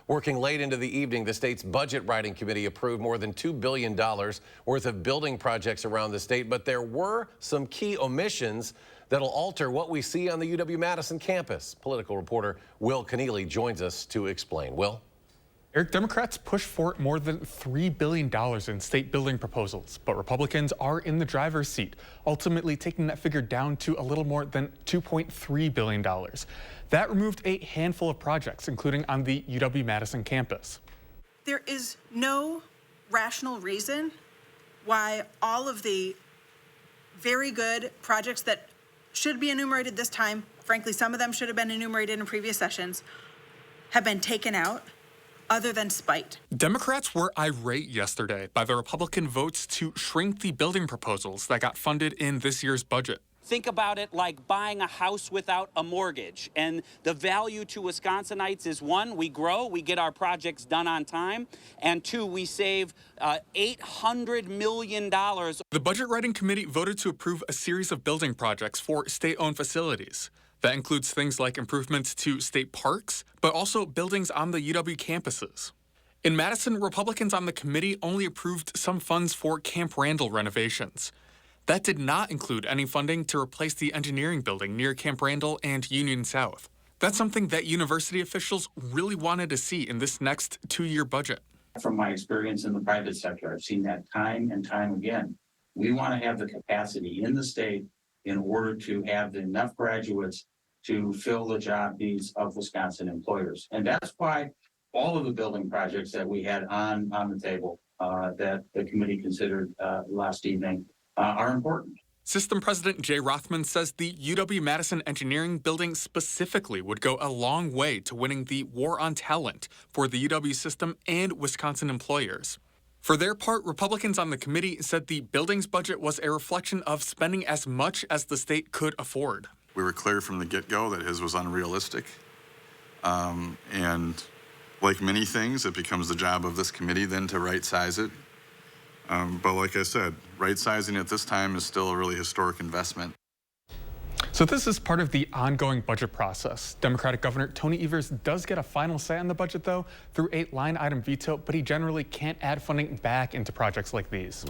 Working late into the evening, the state's budget writing committee approved more than $2 billion worth of building projects around the state, but there were some key omissions that'll alter what we see on the UW-Madison campus. Political reporter Will Keneally joins us to explain. Will? Eric, Democrats pushed for more than $3 billion in state building proposals, but Republicans are in the driver's seat, ultimately taking that figure down to a little more than $2.3 billion. That removed a handful of projects, including on the UW-Madison campus. There is no rational reason why all of the very good projects that should be enumerated this time, frankly, some of them should have been enumerated in previous sessions, have been taken out. Other than spite. Democrats were irate yesterday by the Republican votes to shrink the building proposals that got funded in this year's budget. Think about it like buying a house without a mortgage. And the value to Wisconsinites is, one, we grow, we get our projects done on time, and two, we save $800 million. The Budget Writing Committee voted to approve a series of building projects for state-owned facilities. That includes things like improvements to state parks, but also buildings on the UW campuses. In Madison, Republicans on the committee only approved some funds for Camp Randall renovations. That did not include any funding to replace the engineering building near Camp Randall and Union South. That's something that university officials really wanted to see in this next two-year budget. From my experience in the private sector, I've seen that time and time again. We want to have the capacity in the state in order to have enough graduates to fill the job needs of Wisconsin employers. And that's why all of the building projects that we had on the table that the committee considered last evening are important. System President Jay Rothman says the UW-Madison engineering building specifically would go a long way to winning the war on talent for the UW system and Wisconsin employers. For their part, Republicans on the committee said the building's budget was a reflection of spending as much as the state could afford. We were clear from the get-go that his was unrealistic. And like many things, it becomes the job of this committee then to right-size it. But like I said, right-sizing it this time is still a really historic investment. So this is part of the ongoing budget process. Democratic Governor Tony Evers does get a final say on the budget, though, through a line-item veto, but he generally can't add funding back into projects like these.